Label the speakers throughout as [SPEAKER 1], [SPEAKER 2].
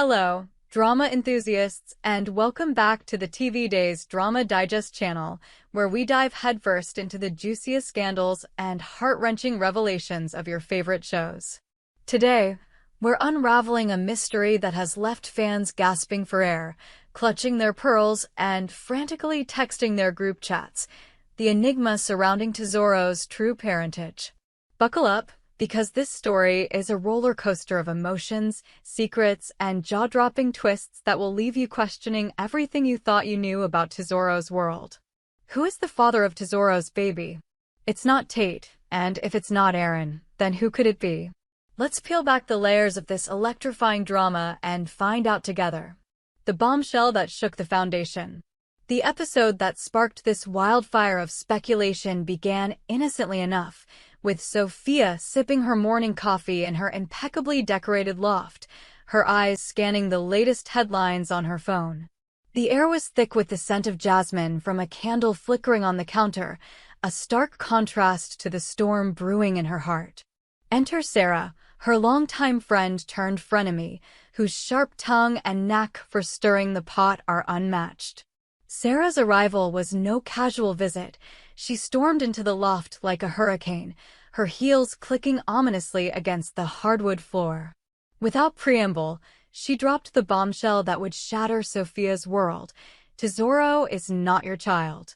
[SPEAKER 1] Hello, drama enthusiasts, and welcome back to the TV Days Drama Digest channel, where we dive headfirst into the juiciest scandals and heart-wrenching revelations of your favorite shows. Today, we're unraveling a mystery that has left fans gasping for air, clutching their pearls, and frantically texting their group chats: the enigma surrounding Tozoro's true parentage. Buckle up, because this story is a roller coaster of emotions, secrets, and jaw-dropping twists that will leave you questioning everything you thought you knew about Tozoro's world. Who is the father of Tozoro's baby? It's not Tate, and if it's not Aaron, then who could it be? Let's peel back the layers of this electrifying drama and find out together. The bombshell that shook the foundation. The episode that sparked this wildfire of speculation began innocently enough, with Sophia sipping her morning coffee in her impeccably decorated loft, her eyes scanning the latest headlines on her phone. The air was thick with the scent of jasmine from a candle flickering on the counter, a stark contrast to the storm brewing in her heart. Enter Sarah, her longtime friend turned frenemy, whose sharp tongue and knack for stirring the pot are unmatched. Sarah's arrival was no casual visit. She stormed into the loft like a hurricane, her heels clicking ominously against the hardwood floor. Without preamble, she dropped the bombshell that would shatter Sophia's world: Tozoro is not your child.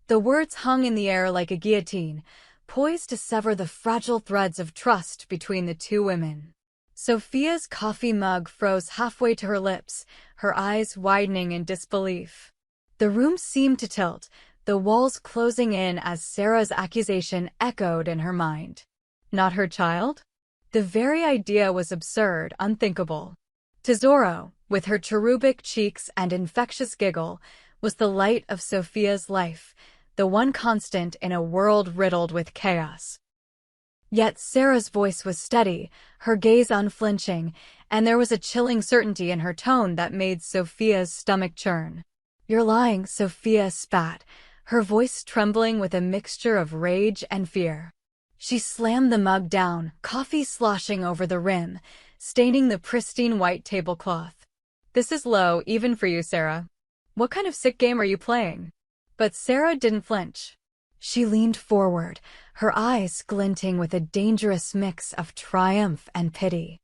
[SPEAKER 1] The words hung in the air like a guillotine, poised to sever the fragile threads of trust between the two women. Sophia's coffee mug froze halfway to her lips, her eyes widening in disbelief. The room seemed to tilt, the walls closing in as Sarah's accusation echoed in her mind. Not her child? The very idea was absurd, unthinkable. Tozoro, with her cherubic cheeks and infectious giggle, was the light of Sophia's life, the one constant in a world riddled with chaos. Yet Sarah's voice was steady, her gaze unflinching, and there was a chilling certainty in her tone that made Sophia's stomach churn. "You're lying," Sophia spat, her voice trembling with a mixture of rage and fear. She slammed the mug down, coffee sloshing over the rim, staining the pristine white tablecloth. "This is low, even for you, Sarah. What kind of sick game are you playing?" But Sarah didn't flinch. She leaned forward, her eyes glinting with a dangerous mix of triumph and pity.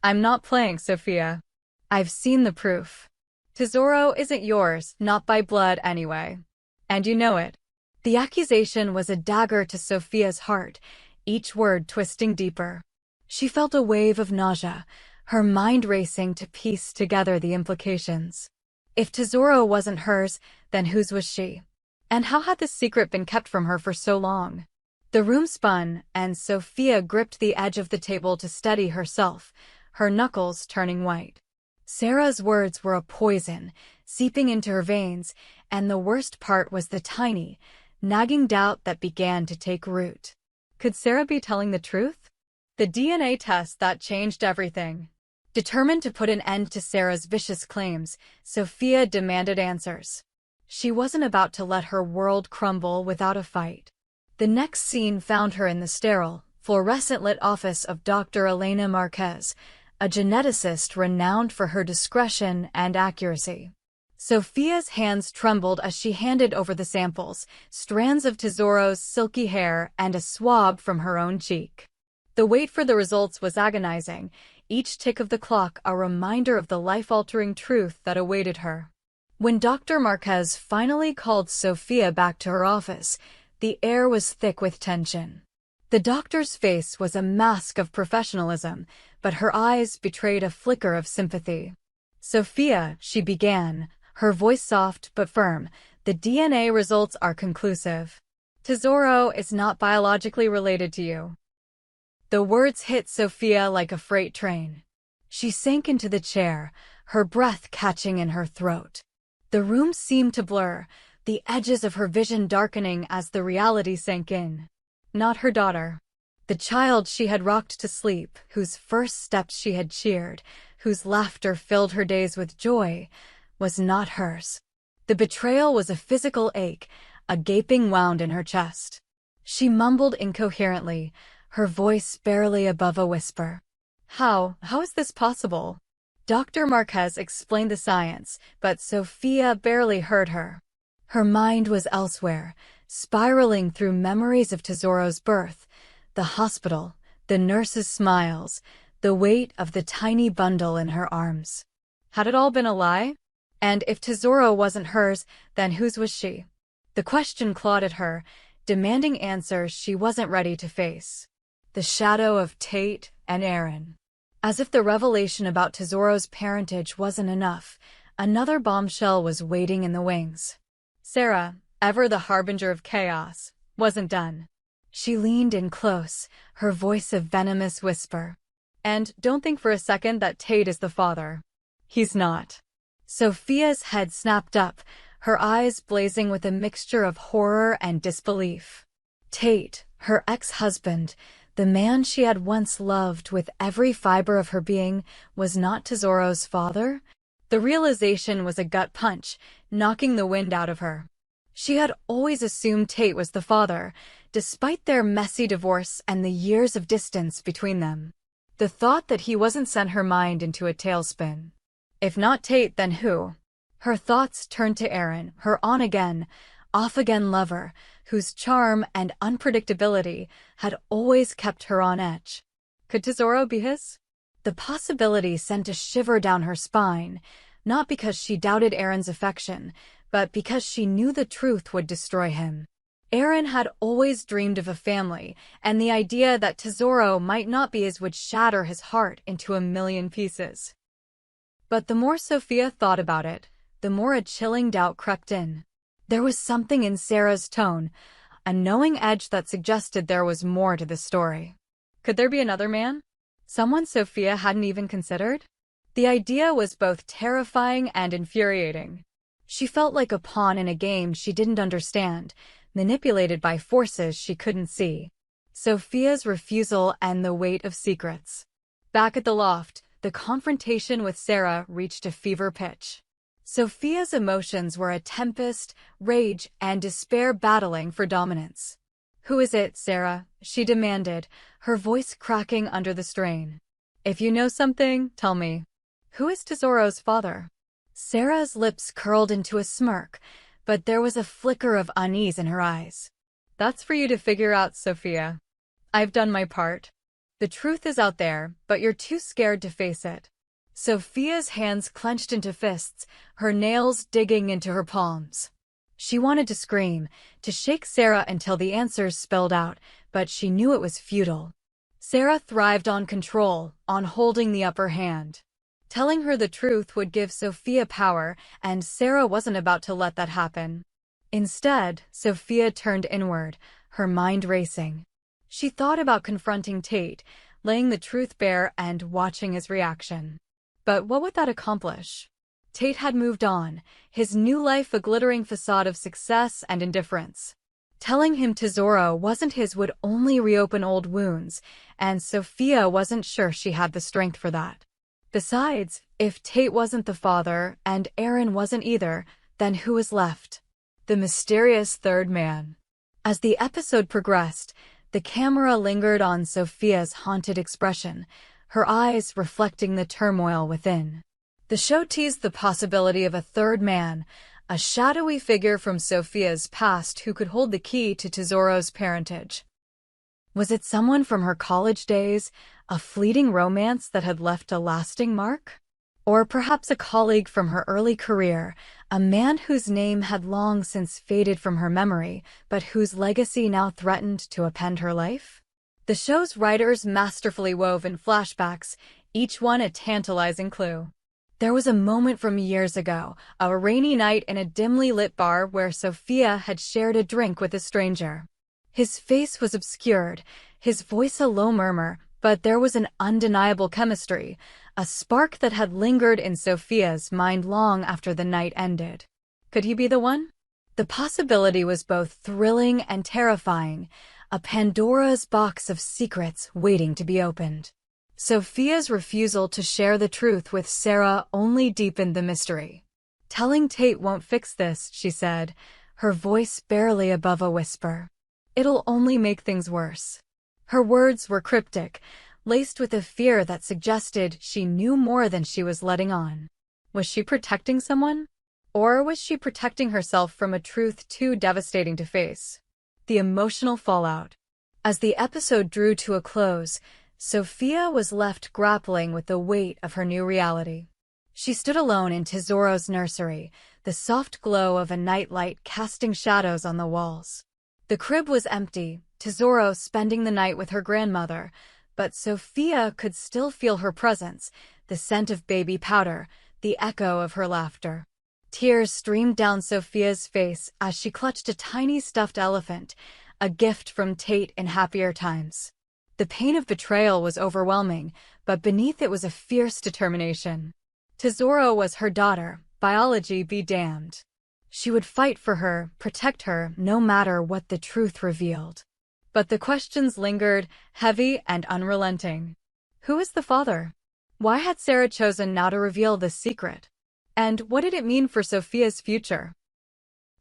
[SPEAKER 1] "I'm not playing, Sophia. I've seen the proof. Tozoro isn't yours, not by blood anyway. And you know it." The accusation was a dagger to Sophia's heart, each word twisting deeper. She felt a wave of nausea, her mind racing to piece together the implications. If Tozoro wasn't hers, then whose was she? And how had this secret been kept from her for so long? The room spun, and Sophia gripped the edge of the table to steady herself, her knuckles turning white. Sarah's words were a poison, seeping into her veins, and the worst part was the tiny, nagging doubt that began to take root. Could Sarah be telling the truth? The DNA test that changed everything. Determined to put an end to Sarah's vicious claims, Sophia demanded answers. She wasn't about to let her world crumble without a fight. The next scene found her in the sterile, fluorescent-lit office of Dr. Elena Marquez, a geneticist renowned for her discretion and accuracy. Sophia's hands trembled as she handed over the samples, strands of Tozoro's silky hair and a swab from her own cheek. The wait for the results was agonizing, each tick of the clock a reminder of the life-altering truth that awaited her. When Dr. Marquez finally called Sophia back to her office, the air was thick with tension. The doctor's face was a mask of professionalism, but her eyes betrayed a flicker of sympathy. "Sophia," she began, her voice soft but firm, "the DNA results are conclusive. Tozoro is not biologically related to you." The words hit Sophia like a freight train. She sank into the chair, her breath catching in her throat. The room seemed to blur, the edges of her vision darkening as the reality sank in. Not her daughter. The child she had rocked to sleep, whose first steps she had cheered, whose laughter filled her days with joy, was not hers. The betrayal was a physical ache, a gaping wound in her chest. She mumbled incoherently, her voice barely above a whisper. How is this possible? Dr. Marquez explained the science, but Sophia barely heard her. Her mind was elsewhere, spiraling through memories of Tozoro's birth, the hospital, the nurse's smiles, the weight of the tiny bundle in her arms. Had it all been a lie? And if Tozoro wasn't hers, then whose was she? The question clawed at her, demanding answers she wasn't ready to face. The shadow of Tate and Aaron. As if the revelation about Tozoro's parentage wasn't enough, another bombshell was waiting in the wings. Sarah, ever the harbinger of chaos, wasn't done. She leaned in close, her voice a venomous whisper. And don't think for a second that Tate is the father. He's not. Sophia's head snapped up, her eyes blazing with a mixture of horror and disbelief. Tate, her ex-husband, the man she had once loved with every fiber of her being, was not Tozoro's father? The realization was a gut punch, knocking the wind out of her. She had always assumed Tate was the father, despite their messy divorce and the years of distance between them. The thought that he wasn't sent her mind into a tailspin. If not Tate, then who? Her thoughts turned to Aaron, her on-again, off-again lover, whose charm and unpredictability had always kept her on edge. Could Tozoro be his? The possibility sent a shiver down her spine, not because she doubted Aaron's affection, but because she knew the truth would destroy him. Aaron had always dreamed of a family, and the idea that Tozoro might not be his would shatter his heart into a million pieces. But the more Sophia thought about it, the more a chilling doubt crept in. There was something in Sarah's tone, a knowing edge that suggested there was more to the story. Could there be another man? Someone Sophia hadn't even considered? The idea was both terrifying and infuriating. She felt like a pawn in a game she didn't understand, manipulated by forces she couldn't see. Sophia's refusal and the weight of secrets. Back at the loft, the confrontation with Sarah reached a fever pitch. Sophia's emotions were a tempest, rage, and despair battling for dominance. "Who is it, Sarah?" she demanded, her voice cracking under the strain. "If you know something, tell me. Who is Tozoro's father?" Sarah's lips curled into a smirk, but there was a flicker of unease in her eyes. "That's for you to figure out, Sophia. I've done my part. The truth is out there, but you're too scared to face it." Sophia's hands clenched into fists, her nails digging into her palms. She wanted to scream, to shake Sarah until the answers spilled out, but she knew it was futile. Sarah thrived on control, on holding the upper hand. Telling her the truth would give Sophia power, and Sarah wasn't about to let that happen. Instead, Sophia turned inward, her mind racing. She thought about confronting Tate, laying the truth bare and watching his reaction. But what would that accomplish? Tate had moved on, his new life a glittering facade of success and indifference. Telling him Tozoro wasn't his would only reopen old wounds, and Sophia wasn't sure she had the strength for that. Besides, if Tate wasn't the father, and Aaron wasn't either, then who was left? The mysterious third man. As the episode progressed, the camera lingered on Sophia's haunted expression, her eyes reflecting the turmoil within. The show teased the possibility of a third man, a shadowy figure from Sophia's past who could hold the key to Tozoro's parentage. Was it someone from her college days, a fleeting romance that had left a lasting mark? Or perhaps a colleague from her early career, a man whose name had long since faded from her memory, but whose legacy now threatened to upend her life? The show's writers masterfully wove in flashbacks, each one a tantalizing clue. There was a moment from years ago, a rainy night in a dimly lit bar where Sophia had shared a drink with a stranger. His face was obscured, his voice a low murmur, but there was an undeniable chemistry, a spark that had lingered in Sophia's mind long after the night ended. Could he be the one? The possibility was both thrilling and terrifying, a Pandora's box of secrets waiting to be opened. Sophia's refusal to share the truth with Sarah only deepened the mystery. "Telling Tate won't fix this," she said, her voice barely above a whisper. "It'll only make things worse." Her words were cryptic, laced with a fear that suggested she knew more than she was letting on. Was she protecting someone? Or was she protecting herself from a truth too devastating to face? The emotional fallout. As the episode drew to a close, Sophia was left grappling with the weight of her new reality. She stood alone in Tozoro's nursery, the soft glow of a nightlight casting shadows on the walls. The crib was empty, Tozoro spending the night with her grandmother, but Sophia could still feel her presence, the scent of baby powder, the echo of her laughter. Tears streamed down Sophia's face as she clutched a tiny stuffed elephant, a gift from Tate in happier times. The pain of betrayal was overwhelming, but beneath it was a fierce determination. Tozoro was her daughter, biology be damned. She would fight for her, protect her, no matter what the truth revealed. But the questions lingered, heavy and unrelenting. Who is the father? Why had Sarah chosen now to reveal this secret? And what did it mean for Sophia's future?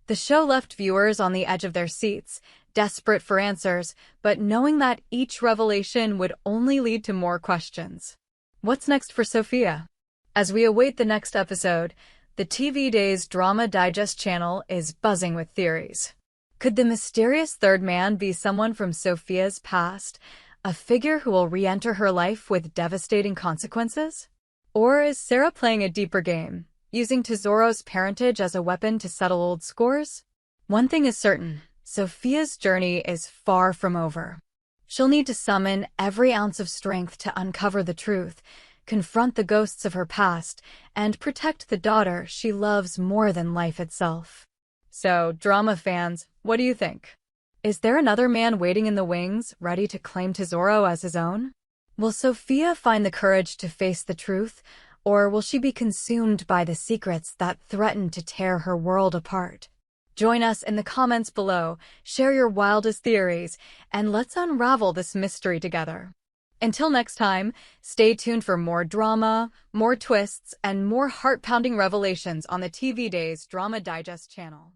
[SPEAKER 1] The show left viewers on the edge of their seats, desperate for answers, but knowing that each revelation would only lead to more questions. What's next for Sophia? As we await the next episode, the TV Days Drama Digest channel is buzzing with theories. Could the mysterious third man be someone from Sophia's past, a figure who will re-enter her life with devastating consequences? Or is Sarah playing a deeper game, using Tozoro's parentage as a weapon to settle old scores? One thing is certain, Sophia's journey is far from over. She'll need to summon every ounce of strength to uncover the truth, confront the ghosts of her past, and protect the daughter she loves more than life itself. So, drama fans, what do you think? Is there another man waiting in the wings, ready to claim Tozoro as his own? Will Sophia find the courage to face the truth, or will she be consumed by the secrets that threaten to tear her world apart? Join us in the comments below, share your wildest theories, and let's unravel this mystery together. Until next time, stay tuned for more drama, more twists, and more heart-pounding revelations on the TV Days Drama Digest channel.